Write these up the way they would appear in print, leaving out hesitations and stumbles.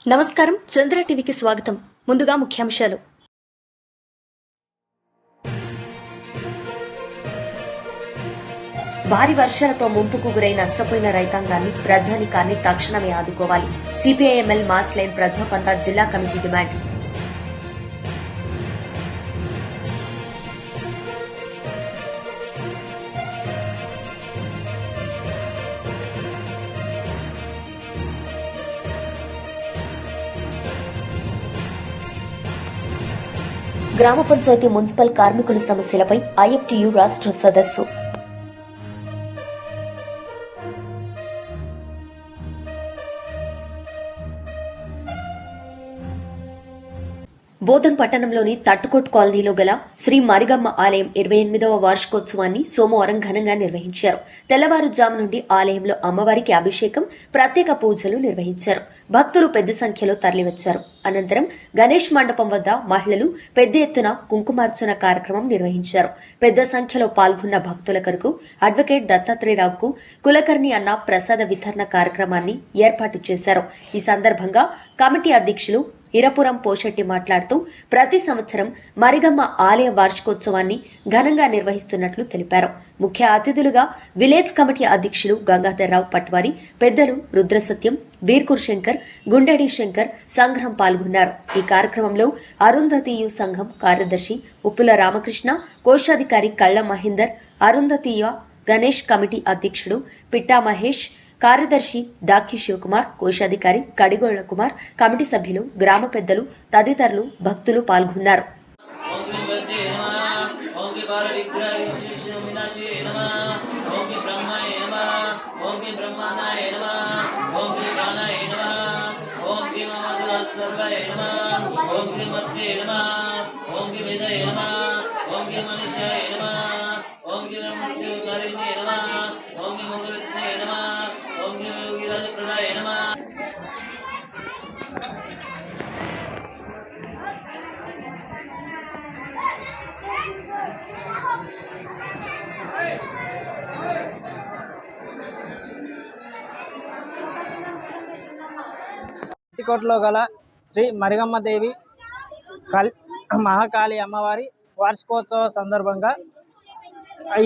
నమస్కారం, చంద్ర టీవీకి స్వాగతం. ముందుగా ముఖ్యాంశాలు. భారీ వర్షాలతో ముంపుకు గురై నష్టపోయిన రైతాంగాన్ని, ప్రజానికాన్ని తక్షణమే ఆదుకోవాలి. సిపిఐఎంఎల్ మాస్ లైన్ ప్రజాపంత జిల్లా కమిటీ డిమాండ్. గ్రామ పంచాయతీ మున్సిపల్ కార్మికుల సమస్యలపై ఐఎఫ్టియు రాష్ట్ర సదస్సు. బోధన్ పట్టణంలోని తట్టుకోట్ కాలనీలో గల శ్రీ మరిగమ్మ ఆలయం 28వ వార్షికోత్సవాన్ని సోమవారం ఘనంగా నిర్వహించారు. తెల్లవారుజాము నుండి ఆలయంలో అమ్మవారికి అభిషేకం, ప్రత్యేక పూజలు నిర్వహించారు. భక్తులు పెద్ద సంఖ్యలో తరలివచ్చారు. అనంతరం గణేష్ మండపం వద్ద మహిళలు పెద్ద ఎత్తున కుంకుమార్చన కార్యక్రమం నిర్వహించారు. పెద్ద సంఖ్యలో పాల్గొన్న భక్తుల కొరకు అడ్వకేట్ దత్తాత్రేయరావుకు కులకర్ణి అన్న ప్రసాద వితరణ కార్యక్రమాన్ని ఏర్పాటు చేశారు. ఈ సందర్భంగా కమిటీ అధ్యక్షులు ఇరపురం పోషెట్టి మాట్లాడుతూ ప్రతి సంవత్సరం మరిగమ్మ ఆలయ వార్షికోత్సవాన్ని ఘనంగా నిర్వహిస్తున్నట్లు తెలిపారు. ముఖ్య అతిథులుగా విలేజ్ కమిటీ అధ్యక్షులు గంగాధర్రావు పట్వారి, పెద్దలు రుద్రసత్యం, బీర్కూర్ శంకర్, గుండెడి శంకర్, సంగ్రహం పాల్గొన్నారు. ఈ కార్యక్రమంలో అరుంధతీయు సంఘం కార్యదర్శి ఉప్పుల రామకృష్ణ, కోశాధికారి కళ్ల మహేందర్, అరుంధతీయ గణేష్ కమిటీ అధ్యక్షుడు పిట్టా మహేష్, కార్యదర్శి దాకి శివకుమార్, కోశాధికారి కడిగోళ్ల కుమార్, కమిటీ సభ్యులు, గ్రామ పెద్దలు తదితరులు భక్తులు పాల్గొన్నారు. కోట్లో గల శ్రీ మరిగమ్మ దేవి మహాకాళి అమ్మవారి వార్షికోత్సవ సందర్భంగా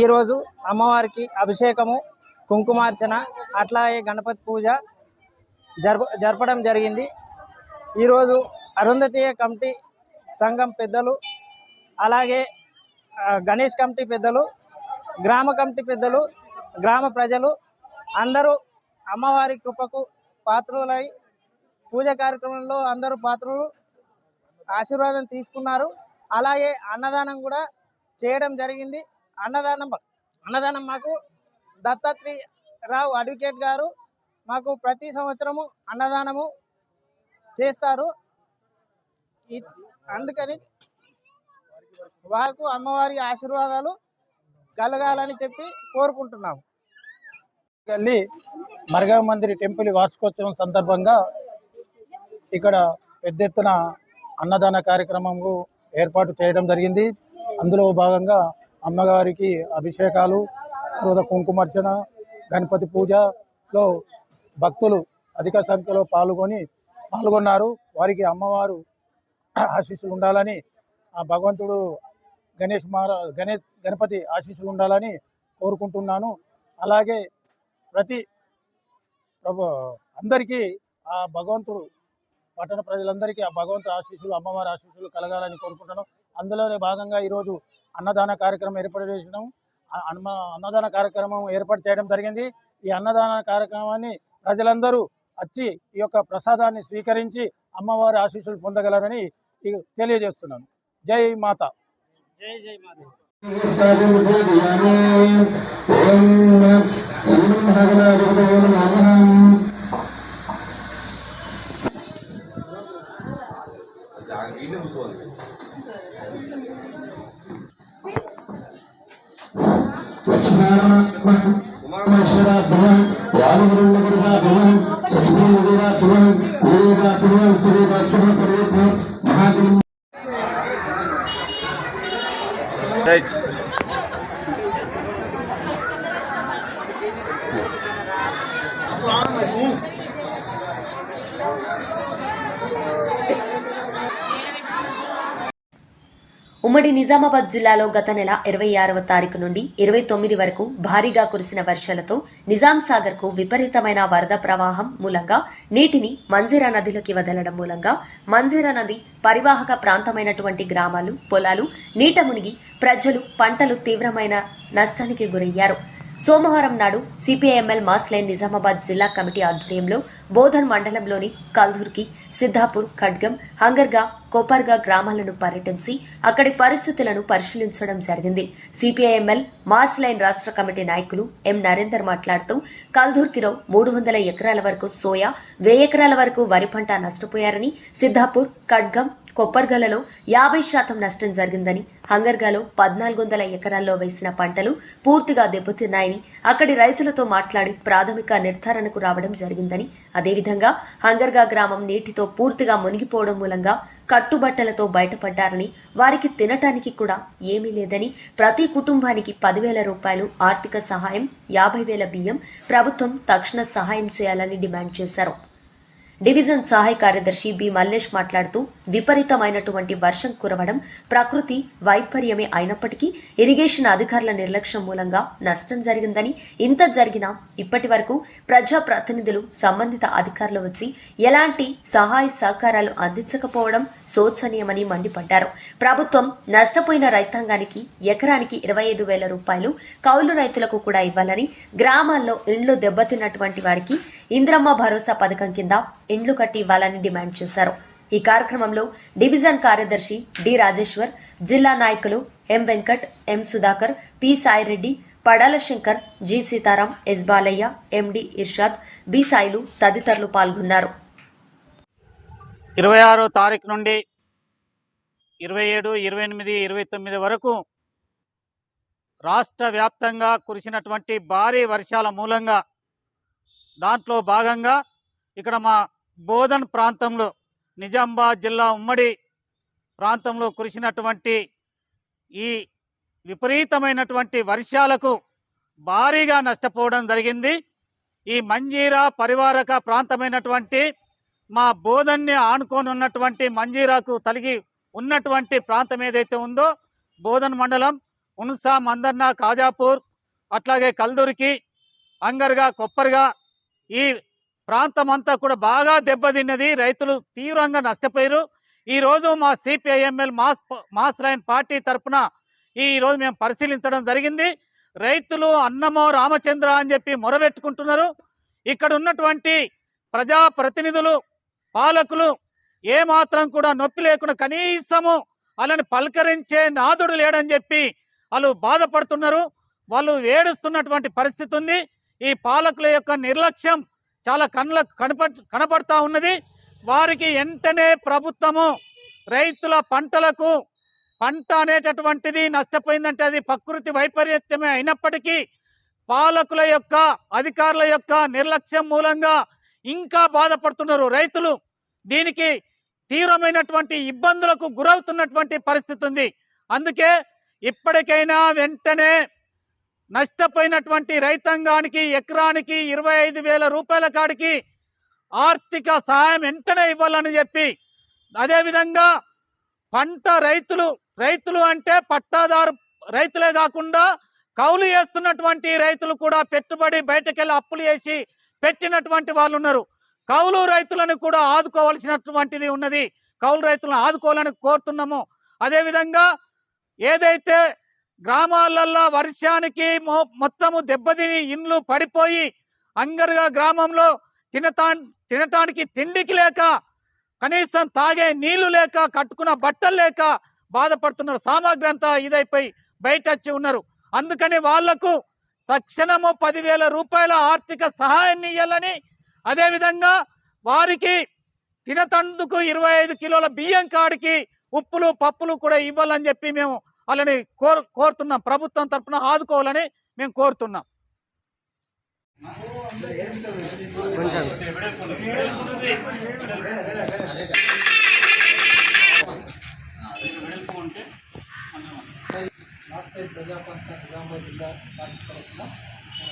ఈరోజు అమ్మవారికి అభిషేకము, కుంకుమార్చన, అట్లాగే గణపతి పూజ జరపడం జరిగింది. ఈరోజు అరుంధతీయ కమిటీ సంఘం పెద్దలు, అలాగే గణేష్ కమిటీ పెద్దలు, గ్రామ కమిటీ పెద్దలు, గ్రామ ప్రజలు అందరూ అమ్మవారి కృపకు పాత్రులై పూజ కార్యక్రమంలో అందరూ పాత్రులు ఆశీర్వాదం తీసుకున్నారు. అలాగే అన్నదానం కూడా చేయడం జరిగింది. అన్నదానం మాకు దత్తాత్రేయరావు అడ్వకేట్ గారు మాకు ప్రతి సంవత్సరము అన్నదానము చేస్తారు. అందుకని వారికి అమ్మవారి ఆశీర్వాదాలు కలగాలని చెప్పి కోరుకుంటున్నాము. మరిగమ్మ మందిరి టెంపుల్ వార్షికోత్సవం సందర్భంగా ఇక్కడ పెద్ద ఎత్తున అన్నదాన కార్యక్రమం ఏర్పాటు చేయడం జరిగింది. అందులో భాగంగా అమ్మగారికి అభిషేకాలు, తర్వాత కుంకుమార్చన, గణపతి పూజలో భక్తులు అధిక సంఖ్యలో పాల్గొన్నారు. వారికి అమ్మవారు ఆశీస్సులు ఉండాలని, ఆ భగవంతుడు గణపతి ఆశీస్సులు ఉండాలని కోరుకుంటున్నాను. అలాగే అందరికీ ఆ భగవంతుడు, పట్టణ ప్రజలందరికీ ఆ భగవంతు ఆశీస్సులు, అమ్మవారి ఆశీస్సులు కలగాలని కోరుకుంటున్నాను. అందులోనే భాగంగా ఈరోజు అన్నదాన కార్యక్రమం ఏర్పాటు చేయడం జరిగింది. ఈ అన్నదాన కార్యక్రమాన్ని ప్రజలందరూ వచ్చి ఈ యొక్క ప్రసాదాన్ని స్వీకరించి అమ్మవారి ఆశీస్సులు పొందగలరని తెలియజేస్తున్నాను. జై మాత. జై జై మాత. Right. ఉమ్మడి నిజామాబాద్ జిల్లాలో గత నెల 26వ తారీఖు నుండి 29 వరకు భారీగా కురిసిన వర్షాలతో నిజాం సాగర్ కు విపరీతమైన వరద ప్రవాహం మూలంగా నీటిని మంజీరా నదిలోకి వదలడం మూలంగా మంజీరా నది పరివాహక ప్రాంతమైనటువంటి గ్రామాలు, పొలాలు నీట మునిగి ప్రజలు, పంటలు తీవ్రమైన నష్టానికి గురయ్యారు. సోమవారం నాడు సిపిఐఎంఎల్ మాస్ లైన్ నిజామాబాద్ జిల్లా కమిటీ ఆధ్వర్యంలో బోధన్ మండలంలోని కల్దుర్కి, సిద్ధాపూర్, ఖడ్గం, హంగర్గా, కోపర్గా గ్రామాలను పర్యటించి అక్కడి పరిస్థితులను పరిశీలించడం జరిగింది. సిపిఐఎంఎల్ మాస్ లైన్ రాష్ట్ర కమిటీ నాయకులు ఎం నరేందర్ మాట్లాడుతూ కల్దుర్కిలో 300 ఎకరాల వరకు సోయా, 1000 ఎకరాల వరకు వరి పంట నష్టపోయారని, సిద్ధాపూర్, ఖడ్గం, కొప్పర్గలలో 50% నష్టం జరిగిందని, హంగర్గాలో 1400 ఎకరాల్లో వేసిన పంటలు పూర్తిగా దెబ్బతిన్నాయని, అక్కడి రైతులతో మాట్లాడి ప్రాథమిక నిర్ధారణకు రావడం జరిగిందని, అదేవిధంగా హంగర్గా గ్రామం నీటితో పూర్తిగా మునిగిపోవడం మూలంగా కట్టుబట్టలతో బయటపడ్డారని, వారికి తినటానికి కూడా ఏమీ లేదని, ప్రతి కుటుంబానికి 10,000 రూపాయలు ఆర్థిక సహాయం, 50,000 బియ్యం ప్రభుత్వం తక్షణ సహాయం చేయాలని డిమాండ్ చేశారు. డివిజన్ సహాయ కార్యదర్శి బి మల్లేష్ మాట్లాడుతూ విపరీతమైనటువంటి వర్షం కురవడం ప్రకృతి వైపర్యమే అయినప్పటికీ ఇరిగేషన్ అధికారుల నిర్లక్ష్యం మూలంగా నష్టం జరిగిందని, ఇంత జరిగినా ఇప్పటి వరకు ప్రజాప్రతినిధులు, సంబంధిత అధికారులు వచ్చి ఎలాంటి సహాయ సహకారాలు అందించకపోవడం శోచనీయమని మండిపడ్డారు. ప్రభుత్వం నష్టపోయిన రైతాంగానికి ఎకరానికి 25,000 రూపాయలు కౌలు రైతులకు కూడా ఇవ్వాలని, గ్రామాల్లో ఇండ్లు దెబ్బతిన్నటువంటి వారికి ఇంద్రమ్మ భరోసా పథకం కింద ఇండ్లు కట్టి ఇవ్వాలని డిమాండ్ చేశారు. ఈ కార్యక్రమంలో డివిజన్ కార్యదర్శి డి రాజేశ్వర్, జిల్లా నాయకులు M Venkat, M Sudhakar, P Saireddy, Padala Shankar, G Sitaram, S Balayya, MD Irshad, B Sailu తదితరులు పాల్గొన్నారు. 26వ తారీఖు నుండి 27, 28, 29 వరకు రాష్ట్ర వ్యాప్తంగా కురిసినటువంటి భారీ వర్షాల మూలంగా దాంట్లో భాగంగా ఇక్కడ మా బోధన్ ప్రాంతంలో, నిజామాబాద్ జిల్లా ఉమ్మడి ప్రాంతంలో కురిసినటువంటి ఈ విపరీతమైనటువంటి వర్షాలకు భారీగా నష్టపోవడం జరిగింది. ఈ మంజీరా పరివారక ప్రాంతమైనటువంటి మా బోధన్ని ఆనుకొని ఉన్నటువంటి మంజీరాకు తలిగి ఉన్నటువంటి ప్రాంతం ఏదైతే ఉందో, బోధన్ మండలం, ఉన్సా, మందన్న, కాజాపూర్, అట్లాగే కల్దుర్కి, అంగర్గా, కొప్పర్గా ఈ ప్రాంతం అంతా కూడా బాగా దెబ్బతిన్నది. రైతులు తీవ్రంగా నష్టపోయారు. ఈరోజు మా సిపిఐఎంఎల్ మాస్ లైన్ పార్టీ తరఫున ఈరోజు మేము పరిశీలించడం జరిగింది. రైతులు అన్నమో రామచంద్ర అని చెప్పి మొరబెట్టుకుంటున్నారు. ఇక్కడ ఉన్నటువంటి ప్రజాప్రతినిధులు, పాలకులు ఏమాత్రం కూడా నొప్పి లేకుండా కనీసము వాళ్ళని పలకరించే నాదుడు లేడని చెప్పి వాళ్ళు బాధపడుతున్నారు. వాళ్ళు ఏడుస్తున్నటువంటి పరిస్థితి ఉంది. ఈ పాలకుల యొక్క నిర్లక్ష్యం చాలా కనపడతా ఉన్నది. వారికి వెంటనే ప్రభుత్వము రైతుల పంటలకు, పంట అనేటటువంటిది నష్టపోయిందంటే అది ప్రకృతి వైపరీత్యమే అయినప్పటికీ పాలకుల యొక్క, అధికారుల యొక్క నిర్లక్ష్యం మూలంగా ఇంకా బాధపడుతున్నారు రైతులు. దీనికి తీవ్రమైనటువంటి ఇబ్బందులకు గురవుతున్నటువంటి పరిస్థితి ఉంది. అందుకే ఇప్పటికైనా వెంటనే నష్టపోయినటువంటి రైతాంగానికి ఎకరానికి 25,000 రూపాయల కాడికి ఆర్థిక సహాయం వెంటనే ఇవ్వాలని చెప్పి, అదేవిధంగా పంట రైతులు అంటే పట్టాదారు రైతులే కాకుండా కౌలు చేస్తున్నటువంటి రైతులు కూడా పెట్టుబడి బయటకెళ్ళి అప్పులు చేసి పెట్టినటువంటి వాళ్ళు ఉన్నారు. కౌలు రైతులను కూడా ఆదుకోవాల్సినటువంటిది ఉన్నది. కౌలు రైతులను ఆదుకోవాలని కోరుతున్నాము. అదేవిధంగా ఏదైతే గ్రామాలల్లో వర్షానికి మొత్తము దెబ్బతిని ఇండ్లు పడిపోయి అంగర్గా గ్రామంలో తినటానికి తిండికి లేక, కనీసం తాగే నీళ్లు లేక, కట్టుకున్న బట్టలు లేక బాధపడుతున్నారు. సామాగ్రి అంతా ఇదైపోయి బయట వచ్చి ఉన్నారు. అందుకని వాళ్లకు తక్షణము 10,000 రూపాయల ఆర్థిక సహాయాన్ని ఇవ్వాలని, అదేవిధంగా వారికి తినతందుకు 25 కిలోల బియ్యం కాడికి ఉప్పులు, పప్పులు కూడా ఇవ్వాలని చెప్పి మేము వాళ్ళని కోరుతున్నాం. ప్రభుత్వం తరఫున ఆదుకోవాలని మేము కోరుతున్నాం.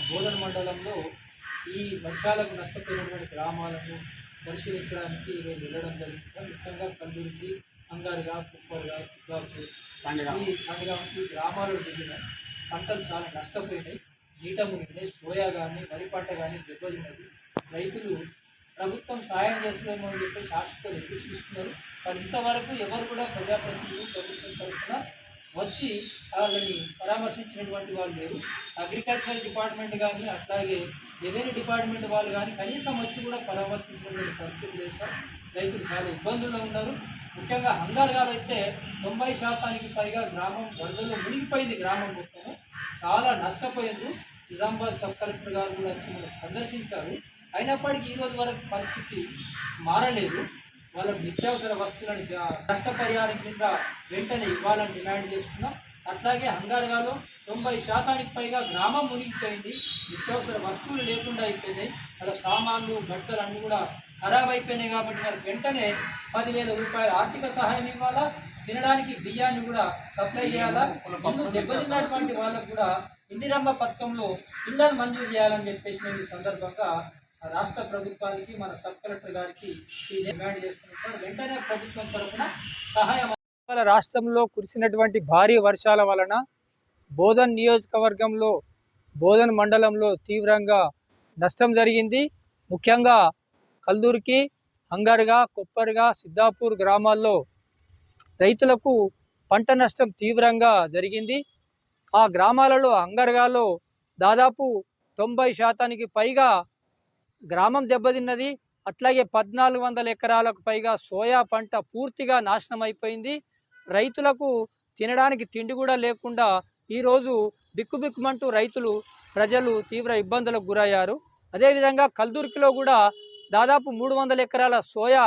బోధన్ మండలంలో ఈ వర్షాలకు నష్టపోయినటువంటి గ్రామాలను పరిశీలించడానికి ఈరోజు వెళ్ళడం జరిగింది. ముఖ్యంగా కల్లూరికి, అంగారుగా, కుప్పర్గా, సిద్ధాపూర్, ఈ నందిగామకి గ్రామాలలో దిగిన పంటలు చాలా నష్టపోయినాయి, నీట మునిగినాయి. సోయా కానీ వరి పంట కానీ దెబ్బతిన్నది. రైతులు ప్రభుత్వం సాయం చేస్తుందేమో అని చెప్పేసి ఆశతో ఎదురు చూస్తున్నారు. కానీ ఇంతవరకు ఎవరు కూడా ప్రజాప్రతినిధులు ప్రభుత్వం తరఫున వచ్చి వాళ్ళని పరామర్శించినటువంటి వాళ్ళు లేరు. అగ్రికల్చర్ డిపార్ట్మెంట్ కానీ అట్లాగే రెవెన్యూ డిపార్ట్మెంట్ వాళ్ళు కానీ కనీసం వచ్చి కూడా పరామర్శించినటువంటి పరిస్థితులు చేశారు. రైతులు చాలా ఇబ్బందుల్లో ఉన్నారు. ముఖ్యంగా హంగార్గాలు అయితే 90% పైగా గ్రామం వరదల్లో మునిగిపోయింది. గ్రామం మొత్తం చాలా నష్టపోయింది. నిజామాబాద్ సబ్ కలెక్టర్ గారు కూడా వచ్చి మనం సందర్శించారు. అయినప్పటికీ ఈరోజు వరకు పరిస్థితి మారలేదు. వాళ్ళకు నిత్యావసర వస్తువులని నష్టపరిహారం కింద వెంటనే ఇవ్వాలని డిమాండ్ చేస్తున్నాం. అట్లాగే హంగార్గాలో 90% పైగా గ్రామం మునిగిపోయింది. నిత్యావసర వస్తువులు లేకుండా అయిపోయినాయి. అలా సామాన్లు బట్టలు అన్నీ కూడా ఖరాబ్ అయిపోయినాయి. కాబట్టి వారికి వెంటనే 10,000 రూపాయల ఆర్థిక సహాయం ఇవ్వాలా, తినడానికి బియ్యాన్ని కూడా సప్లై చేయాలా. ముందు దెబ్బతిన్నటువంటి వాళ్ళకు కూడా ఇందిరమ్మ పథకంలో ఇళ్లను మంజూరు చేయాలని చెప్పేసి మేము ఈ సందర్భంగా రాష్ట్ర ప్రభుత్వానికి మన సబ్ కలెక్టర్ గారికి డిమాండ్ చేస్తున్నారు. వెంటనే ప్రభుత్వం తరఫున సహాయం. రాష్ట్రంలో కురిసినటువంటి భారీ వర్షాల వలన బోధన్ నియోజకవర్గంలో బోధన్ మండలంలో తీవ్రంగా నష్టం జరిగింది. ముఖ్యంగా కల్దూర్కి, హంగర్గా, కొప్పర్గా, సిద్ధాపూర్ గ్రామాల్లో రైతులకు పంట నష్టం తీవ్రంగా జరిగింది. ఆ గ్రామాలలో హంగర్గాలో దాదాపు 90% పైగా గ్రామం దెబ్బతిన్నది. అట్లాగే 1400 ఎకరాలకు పైగా సోయా పంట పూర్తిగా నాశనం అయిపోయింది. రైతులకు తినడానికి తిండి కూడా లేకుండా ఈరోజు బిక్కుబిక్కుమంటూ ప్రజలు తీవ్ర ఇబ్బందులకు గురయ్యారు. అదేవిధంగా కల్దుర్కిలో కూడా దాదాపు 300 ఎకరాల సోయా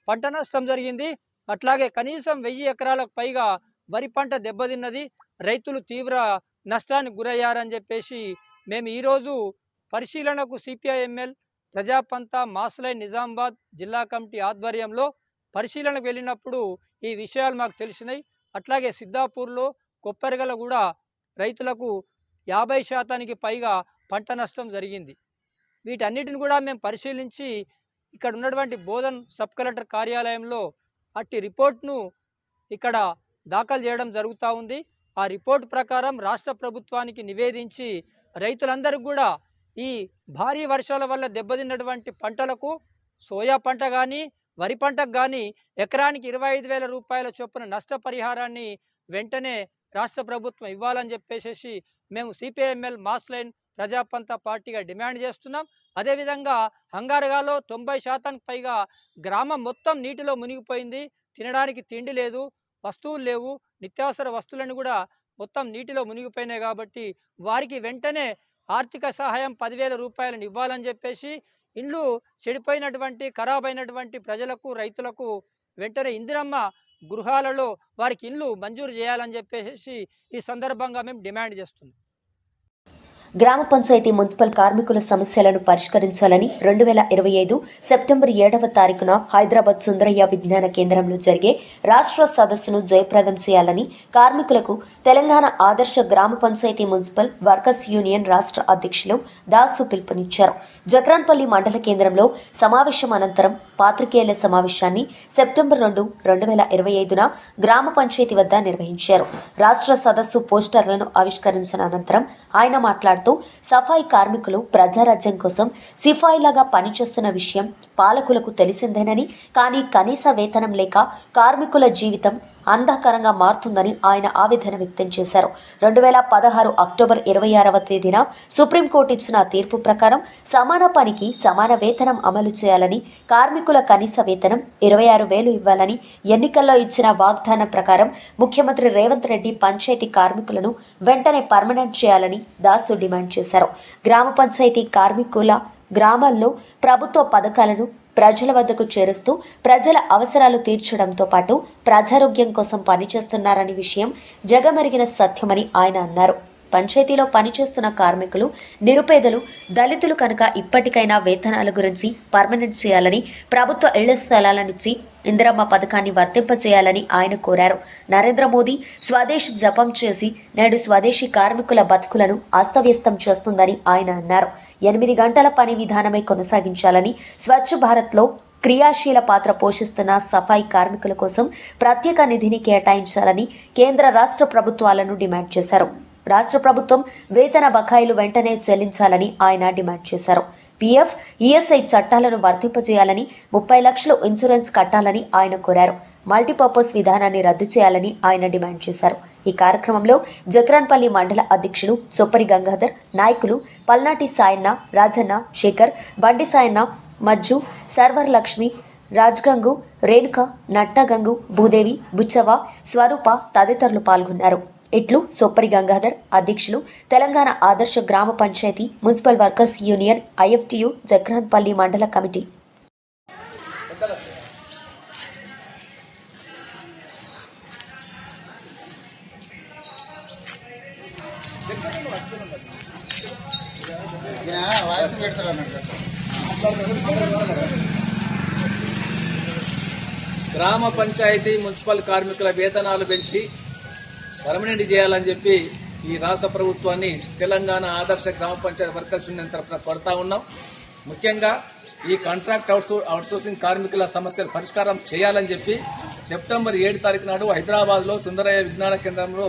పంట నష్టం జరిగింది. అట్లాగే కనీసం 1000 ఎకరాలకు పైగా వరి పంట దెబ్బతిన్నది. రైతులు తీవ్ర నష్టానికి గురయ్యారని చెప్పేసి మేము ఈరోజు పరిశీలనకు సిపిఐఎంఎల్ ప్రజాపంత మాస్లైన్ నిజామాబాద్ జిల్లా కమిటీ ఆధ్వర్యంలో పరిశీలనకు వెళ్ళినప్పుడు ఈ విషయాలు మాకు తెలిసినాయి. అట్లాగే సిద్ధాపూర్లో, కొప్పర్గలో కూడా రైతులకు 50% పైగా పంట నష్టం జరిగింది. వీటన్నిటిని కూడా మేము పరిశీలించి ఇక్కడ ఉన్నటువంటి బోధన్ సబ్ కలెక్టర్ కార్యాలయంలో అట్టి రిపోర్ట్ను ఇక్కడ దాఖలు చేయడం జరుగుతూ ఉంది. ఆ రిపోర్ట్ ప్రకారం రాష్ట్ర ప్రభుత్వానికి నివేదించి రైతులందరికీ కూడా ఈ భారీ వర్షాల వల్ల దెబ్బతిన్నటువంటి పంటలకు సోయా పంట కానీ వరి పంటకు కానీ ఎకరానికి 25,000 రూపాయల చొప్పున నష్టపరిహారాన్ని వెంటనే రాష్ట్ర ప్రభుత్వం ఇవ్వాలని చెప్పేసి మేము సిపిఐఎంఎల్ మాస్లైన్ ప్రజాపంత పార్టీగా డిమాండ్ చేస్తున్నాం. అదేవిధంగా హంగార్గాలో 90% పైగా గ్రామం మొత్తం నీటిలో మునిగిపోయింది. తినడానికి తిండి లేదు, వస్తువులు లేవు, నిత్యావసర వస్తువులను కూడా మొత్తం నీటిలో మునిగిపోయినాయి. కాబట్టి వారికి వెంటనే ఆర్థిక సహాయం 10,000 రూపాయలను ఇవ్వాలని చెప్పేసి ఇండ్లు చెడిపోయినటువంటి ఖరాబ్ అయినటువంటి ప్రజలకు రైతులకు వెంటనే ఇందిరమ్మ గృహాలలో వారికి ఇల్లు మంజూరు చేయాలని చెప్పేసి ఈ సందర్భంగా మేము డిమాండ్ చేస్తున్నాం. గ్రామ పంచాయతీ మున్సిపల్ కార్మికుల సమస్యలను పరిష్కరించాలని 2025 సెప్టెంబర్ 7వ తారీఖున హైదరాబాద్ సుందరయ్య విజ్ఞాన కేంద్రంలో జరిగే రాష్ట్ర సదస్సును జయప్రదం చేయాలని కార్మికులకు తెలంగాణ ఆదర్శ గ్రామ పంచాయతీ మున్సిపల్ వర్కర్స్ యూనియన్ రాష్ట్ర అధ్యక్షులు దాసు పిలుపునిచ్చారు. జక్రాన్పల్లి మండల కేంద్రంలో సమావేశం అనంతరం పాత్రికేయుల సమావేశాన్ని సెప్టెంబర్ 2, 2025న గ్రామ పంచాయతీ వద్ద నిర్వహించారు. రాష్ట్ర సదస్సు పోస్టర్లను ఆవిష్కరించిన అనంతరం ఆయన మాట్లాడుతూ సఫాయి కార్మికులు ప్రజారాజ్యం కోసం సిఫాయిలాగా పనిచేస్తున్న విషయం పాలకులకు తెలిసిందేనని, కానీ కనీస వేతనం లేక కార్మికుల జీవితం అంధకారంగా మారుతుందని ఆయన ఆవేదన వ్యక్తం చేశారు. 2016 అక్టోబర్ 26వ తేదీన సుప్రీంకోర్టు ఇచ్చిన తీర్పు ప్రకారం సమాన పనికి సమాన వేతనం అమలు చేయాలని, కార్మికుల కనీస వేతనం 26,000 ఇవ్వాలని, ఎన్నికల్లో ఇచ్చిన వాగ్దానం ప్రకారం ముఖ్యమంత్రి రేవంత్ రెడ్డి పంచాయతీ కార్మికులను వెంటనే పర్మనెంట్ చేయాలని దాసు డిమాండ్ చేశారు. గ్రామ పంచాయతీ కార్మికుల గ్రామాల్లో ప్రభుత్వ పథకాలను ప్రజల వద్దకు చేరుస్తూ ప్రజల అవసరాలు తీర్చడంతో పాటు ప్రజారోగ్యం కోసం పనిచేస్తున్నారనే విషయం జగమెరిగిన సత్యమని ఆయన అన్నారు. పంచాయతీలో పనిచేస్తున్న కార్మికులు నిరుపేదలు, దళితులు కనుక ఇప్పటికైనా వేతనాల గురించి పర్మనెంట్ చేయాలని, ప్రభుత్వ ఇళ్ల స్థలాల నుంచి ఇందిరమ్మ పథకాన్ని వర్తింపజేయాలని ఆయన కోరారు. నరేంద్ర మోదీ స్వదేశ్ జపం చేసి నేడు స్వదేశీ కార్మికుల బతుకులను అస్తవ్యస్తం చేస్తుందని ఆయన అన్నారు. 8 గంటల పని విధానమే కొనసాగించాలని, స్వచ్ఛ భారత్లో క్రియాశీల పాత్ర పోషిస్తున్న సఫాయి కార్మికుల కోసం ప్రత్యేక నిధిని కేటాయించాలని కేంద్ర రాష్ట్ర ప్రభుత్వాలను డిమాండ్ చేశారు. రాష్ట్ర ప్రభుత్వం వేతన బకాయిలు వెంటనే చెల్లించాలని ఆయన డిమాండ్ చేశారు. పీఎఫ్, ఈఎస్ఐ చట్టాలను వర్తింపజేయాలని, 30 లక్షలు ఇన్సూరెన్స్ కట్టాలని ఆయన కోరారు. మల్టీపర్పస్ విధానాన్ని రద్దు చేయాలని ఆయన డిమాండ్ చేశారు. ఈ కార్యక్రమంలో జక్రాన్పల్లి మండల అధ్యక్షులు సొప్పరి గంగాధర్, నాయకులు పల్నాటి సాయన్న, రాజన్న, శేఖర్, బండి సాయన్న, మజ్జు, సర్వర్ లక్ష్మి, రాజ్గంగు, రేణుక, నట్టగంగు, భూదేవి, బుచ్చవ, స్వరూప తదితరులు పాల్గొన్నారు. ఇట్లు సొప్పరి గంగాధర్, అధ్యక్షులు, తెలంగాణ ఆదర్శ గ్రామ panchayat municipal workers union IFTU Jakranpalli మండల కమిటీ. గ్రామ పంచాయతీ మున్సిపల్ కార్మికుల వేతనాలు పెంచి పర్మనెంట్ చేయాలని చెప్పి ఈ రాష్ట్ర ప్రభుత్వాన్ని తెలంగాణ ఆదర్శ గ్రామ పంచాయతీ వర్కర్స్ యూనియన్ తరఫున కొడతా ఉన్నాం. ముఖ్యంగా ఈ కాంట్రాక్ట్ అవుట్సోర్సింగ్ కార్మికుల సమస్యలు పరిష్కారం చేయాలని చెప్పి సెప్టెంబర్ 7 తారీఖు నాడు హైదరాబాద్ లో సుందరయ్య విజ్ఞాన కేంద్రంలో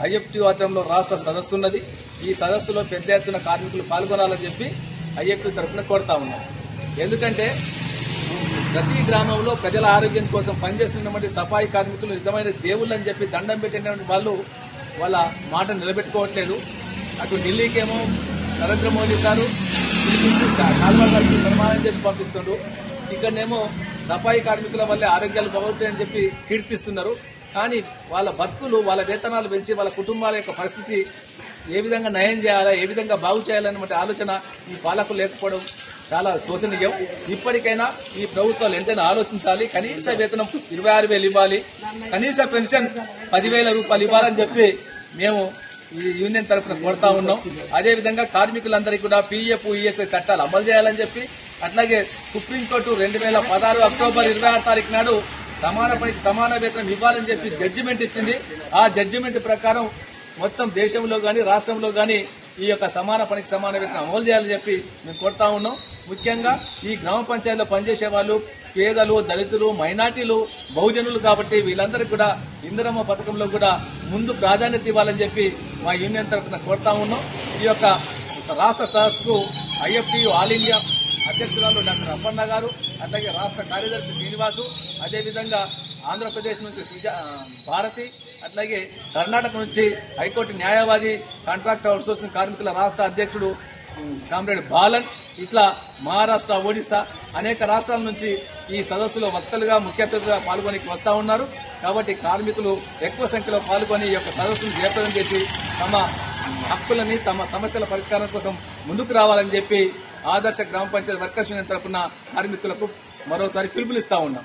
ఐఎఫ్టీ ఆధ్వర్యంలో రాష్ట్ర సదస్సు ఉన్నది. ఈ సదస్సులో పెద్ద ఎత్తున కార్మికులు పాల్గొనాలని చెప్పి ఐఎఫ్టీ తరఫున కోరుతా ఉన్నాం. ఎందుకంటే ప్రతి గ్రామంలో ప్రజల ఆరోగ్యం కోసం పనిచేస్తున్నటువంటి సఫాయి కార్మికులు నిజమైన దేవుళ్ళు అని చెప్పి దండం పెట్టినటువంటి వాళ్ళు వాళ్ళ మాట నిలబెట్టుకోవట్లేదు. అటు ఢిల్లీకేమో నరేంద్ర మోదీ సారు పిలిపించి కాల్వా గారికి సన్మానం చేసి పంపిస్తుండ్రు. ఇక్కడనేమో సఫాయి కార్మికుల వల్లే ఆరోగ్యాలు బాగుంటాయని చెప్పి కీర్తిస్తున్నారు. కానీ వాళ్ళ బతుకులు, వాళ్ళ వేతనాలు పెంచి వాళ్ళ కుటుంబాల యొక్క పరిస్థితి ఏ విధంగా నయం చేయాలా, ఏ విధంగా బాగు చేయాలన్నటువంటి ఆలోచన ఈ పాలకులు లేకపోవడం చాలా శోచనీయం. ఇప్పటికైనా ఈ ప్రభుత్వాలు ఎంతైనా ఆలోచించాలి. కనీస వేతనం 26,000 ఇవ్వాలి, కనీస పెన్షన్ 10,000 రూపాయలు ఇవ్వాలని చెప్పి మేము ఈ యూనియన్ తరఫున కోరుతా ఉన్నాం. అదేవిధంగా కార్మికులందరికీ కూడా పీఎఫ్, ఈఎస్ఐ చట్టాలు అమలు చేయాలని చెప్పి, అట్లాగే సుప్రీంకోర్టు 2016 అక్టోబర్ 26 తారీఖు నాడు సమాన పనికి సమాన వేతనం ఇవ్వాలని చెప్పి జడ్జిమెంట్ ఇచ్చింది. ఆ జడ్జిమెంట్ ప్రకారం మొత్తం దేశంలో గాని రాష్ట్రంలో గాని ఈ యొక్క సమాన పనికి సమాన వేతనం అమలు చేయాలని చెప్పి మేము కోరుతా ఉన్నాం. ముఖ్యంగా ఈ గ్రామ పంచాయతీలో పనిచేసే వాళ్ళు పేదలు, దళితులు, మైనార్టీలు, బహుజనులు కాబట్టి వీళ్ళందరికీ కూడా ఇందిరమ్మ పథకంలో కూడా ముందు ప్రాధాన్యత ఇవ్వాలని చెప్పి మా యూనియన్ తరఫున కోరుతా ఉన్నాం. ఈ యొక్క రాష్ట్ర సదస్సుకు ఐఎఫ్టియు ఆల్ ఇండియా అధ్యక్షురాలు డాక్టర్ అప్పన్న గారు, అట్లాగే రాష్ట్ర కార్యదర్శి శ్రీనివాసు, అదేవిధంగా ఆంధ్రప్రదేశ్ నుంచి భారతి, అట్లాగే కర్ణాటక నుంచి హైకోర్టు న్యాయవాది కాంట్రాక్ట్ అవుట్సోర్సింగ్ కార్మికుల రాష్ట్ర అధ్యక్షుడు కామ్రేడ్ బాలన్, ఇట్లా మహారాష్ట్ర, ఒడిశా అనేక రాష్ట్రాల నుంచి ఈ సదస్సులో వక్తలుగా, ముఖ్య అతిథులుగా పాల్గొని వస్తా ఉన్నారు. కాబట్టి కార్మికులు ఎక్కువ సంఖ్యలో పాల్గొని ఈ యొక్క సదస్సును జయప్రదం చేసి తమ హక్కులని, తమ సమస్యల పరిష్కారం కోసం ముందుకు రావాలని చెప్పి ఆదర్శ గ్రామ పంచాయతీ వర్కర్స్ యూనియన్ తరఫున కార్మికులకు మరోసారి పిలుపునిస్తా ఉన్నాం.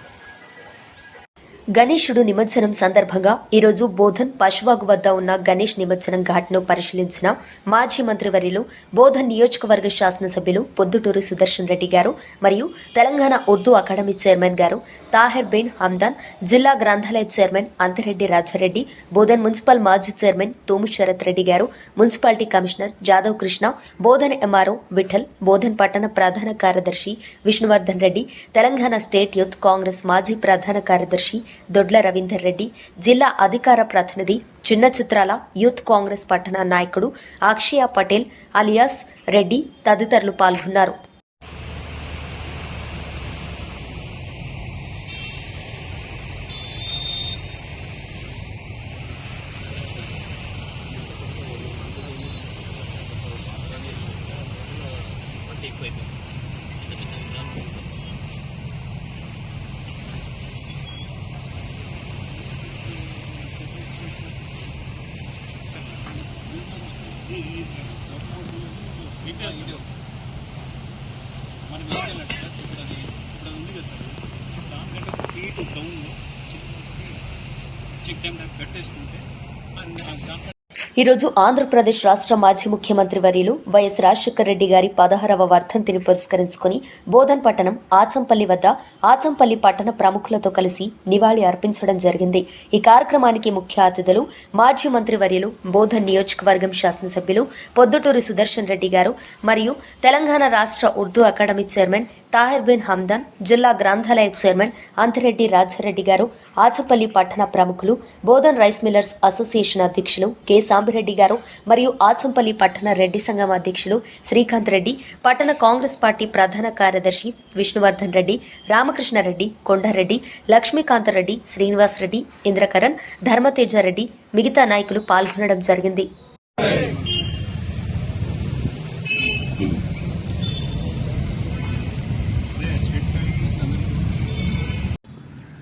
గణేశుడు నిమజ్జనం సందర్భంగా ఈరోజు బోధన్ పశువాగు వద్ద ఉన్న గణేష్ నిమజ్జనం ఘాట్ను పరిశీలించిన మాజీ మంత్రివర్యులు, బోధన్ నియోజకవర్గ శాసనసభ్యులు పొద్దుటూరు సుదర్శన్ రెడ్డి గారు మరియు తెలంగాణ ఉర్దూ అకాడమీ చైర్మన్ గారు తాహెర్ బిన్ హమ్దాన్, జిల్లా గ్రంథాలయ చైర్మన్ అంతిరెడ్డి రాజారెడ్డి, బోధన్ మున్సిపల్ మాజీ chairman Thumu Sharath Reddy garu, municipality commissioner Jadhav Krishna, Bodhan MRO Vithal, Bodhan పట్టణ ప్రధాన కార్యదర్శి విష్ణువర్ధన్ రెడ్డి, తెలంగాణ స్టేట్ యూత్ కాంగ్రెస్ మాజీ ప్రధాన కార్యదర్శి దొడ్ల రవీందర్ రెడ్డి, జిల్లా అధికార ప్రతినిధి చిన్న చిత్రాల యూత్ కాంగ్రెస్ పట్టణ నాయకుడు అక్షయ పటేల్ అలియాస్ రెడ్డి తదితరులు పాల్గొన్నారు. ఈరోజు ఆంధ్రప్రదేశ్ రాష్ట్ర మాజీ ముఖ్యమంత్రి వర్యులు వైఎస్ రాజశేఖర రెడ్డి గారి 16వ వర్ధంతిని పురస్కరించుకుని బోధన్ పట్టణం ఆచంపల్లి వద్ద ఆచంపల్లి పట్టణ ప్రముఖులతో కలిసి నివాళి అర్పించడం జరిగింది. ఈ కార్యక్రమానికి ముఖ్య అతిథులు మాజీ మంత్రి వర్యులు, బోధన్ నియోజకవర్గం శాసనసభ్యులు పొద్దుటూరి సుదర్శన్ రెడ్డి గారు మరియు తెలంగాణ రాష్ట్ర ఉర్దూ అకాడమీ చైర్మన్ తాహిర్ బిన్ హమ్దాన్, జిల్లా గ్రంథాలయ చైర్మన్ అంతిరెడ్డి రాజారెడ్డి గారు, ఆచపల్లి పట్టణ ప్రముఖులు, బోధన్ రైస్ మిల్లర్స్ అసోసియేషన్ అధ్యక్షులు కె సాంబిరెడ్డి గారు మరియు ఆచంపల్లి పట్టణ రెడ్డి సంఘం అధ్యక్షులు శ్రీకాంత్ రెడ్డి, పట్టణ కాంగ్రెస్ పార్టీ ప్రధాన కార్యదర్శి విష్ణువర్ధన్ రెడ్డి, రామకృష్ణారెడ్డి, కొండారెడ్డి, లక్ష్మీకాంతరెడ్డి, శ్రీనివాసరెడ్డి, ఇంద్రకరణ్, ధర్మతేజారెడ్డి మిగతా నాయకులు పాల్గొనడం జరిగింది.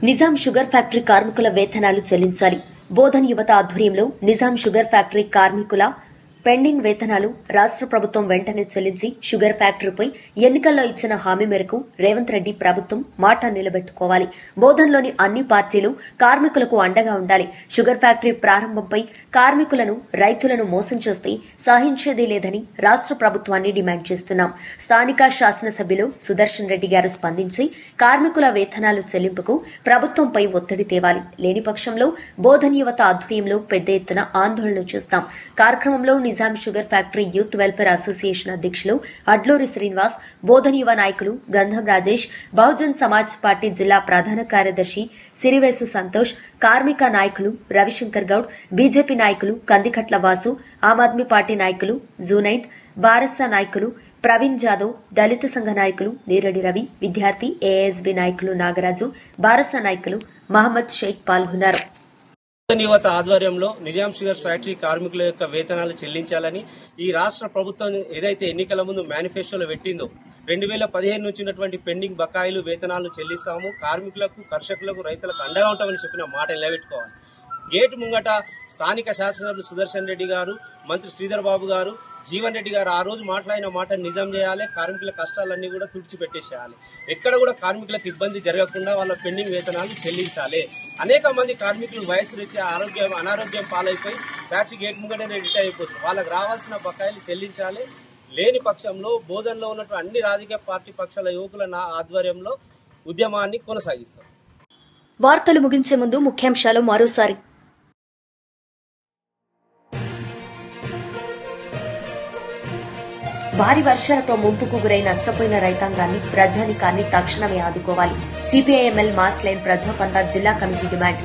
నిజాం షుగర్ ఫ్యాక్టరీ కార్మికుల వేతనాలు చెల్లించాలి. బోధన్ యువత ఆధ్వర్యంలో నిజాం షుగర్ ఫ్యాక్టరీ కార్మికుల పెండింగ్ వేతనాలు రాష్ట్ర ప్రభుత్వం వెంటనే చెల్లించి షుగర్ ఫ్యాక్టరీపై ఎన్నికల్లో ఇచ్చిన హామీ మేరకు రేవంత్ రెడ్డి ప్రభుత్వం మాట నిలబెట్టుకోవాలి. బోధన్లోని అన్ని పార్టీలు కార్మికులకు అండగా ఉండాలి. షుగర్ ఫ్యాక్టరీ ప్రారంభంపై కార్మికులను, రైతులను మోసం చేస్తే సహించేదే లేదని రాష్ట్ర ప్రభుత్వాన్ని డిమాండ్ చేస్తున్నాం. స్థానిక శాసనసభ్యులు సుదర్శన్ రెడ్డి గారు స్పందించి కార్మికుల వేతనాలు చెల్లింపుకు ప్రభుత్వంపై ఒత్తిడి తేవాలి. లేని పక్షంలో బోధన్ యువత ఆధ్వర్యంలో పెద్ద ఎత్తున ఆందోళన చేస్తాం. కార్యక్రమంలో Nizam sugar factory youth welfare association అధ్యక్షులు అడ్లూరి శ్రీనివాస్, బోధన్ యువ నాయకులు గంధం రాజేష్, బహుజన్ సమాజ్ పార్టీ జిల్లా ప్రధాన కార్యదర్శి సిరివేసు సంతోష్, కార్మిక నాయకులు రవిశంకర్ గౌడ్, బీజేపీ నాయకులు కందికట్ల వాసు, ఆమ్ ఆద్మీ పార్టీ నాయకులు జునైద్, బారస్సా నాయకులు ప్రవీణ్ జాదవ్, దళిత సంఘ నాయకులు నీరడి రవి, విద్యార్థి ఏఎస్బీ నాయకులు నాగరాజు, బారస్సా నాయకులు మహమ్మద్ షేక్ పాల్గొన్నారు. యువత ఆధ్వర్యంలో నిజాం షుగర్స్ ఫ్యాక్టరీ కార్మికుల యొక్క వేతనాలు చెల్లించాలని ఈ రాష్ట్ర ప్రభుత్వం ఏదైతే ఎన్నికల ముందు మేనిఫెస్టోలో పెట్టిందో 2015 నుంచి ఉన్నటువంటి పెండింగ్ బకాయిలు వేతనాలు చెల్లిస్తాము, కార్మికులకు, కర్షకులకు, రైతులకు అండగా ఉంటామని చెప్పిన మాట నిలబెట్టుకోవాలి. గేటు ముంగట స్థానిక శాసనసభ్యులు సుదర్శన్ రెడ్డి గారు, మంత్రి శ్రీధర్ బాబు గారు, జీవన్ రెడ్డి గారు ఆ రోజు మాట్లాడిన మాట నిజం చేయాలి. కార్మికుల కష్టాలన్నీ కూడా తుడిచిపెట్టేసేయాలి. ఎక్కడ కూడా కార్మికులకు ఇబ్బంది జరగకుండా వాళ్ళ పెండింగ్ వేతనాలు చెల్లించాలి. అనేక మంది కార్మికులు వయసు రీత్యా అనారోగ్యం పాలైపోయి ఫ్యాక్టరీ గేట్ ముంగటనే రిటైర్ అయిపోతుంది. వాళ్ళకి రావాల్సిన బకాయిలు చెల్లించాలి. లేని పక్షంలో బోధనలో ఉన్నటువంటి అన్ని రాజకీయ పార్టీ పక్షాల యువకుల ఆధ్వర్యంలో ఉద్యమాన్ని కొనసాగిస్తాం. వార్తలు ముగించే ముందు ముఖ్యాంశాలు మరోసారి. భారీ వర్షాలతో ముంపుకు గురై నష్టపోయిన రైతాంగాన్ని, ప్రజానికాన్ని తక్షణమే ఆదుకోవాలి. సిపిఐఎంఎల్ మాస్ లైన్ ప్రజాపంతా జిల్లా కమిటీ డిమాండ్.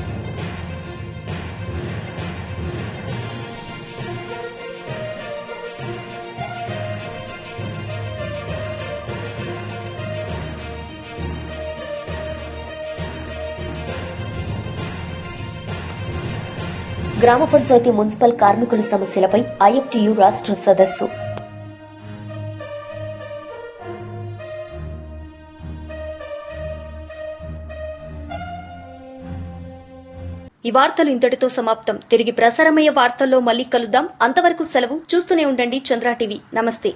గ్రామ పంచాయతీ మున్సిపల్ కార్మికుల సమస్యలపై ఐఎఫ్టియు రాష్ట్ర సదస్సు. ఈ వార్తలు ఇంతటితో సమాప్తం. తిరిగి ప్రసారమయ్యే వార్తల్లో మళ్లీ కలుద్దాం. అంతవరకు సెలవు. చూస్తూనే ఉండండి చంద్ర టీవీ. నమస్తే.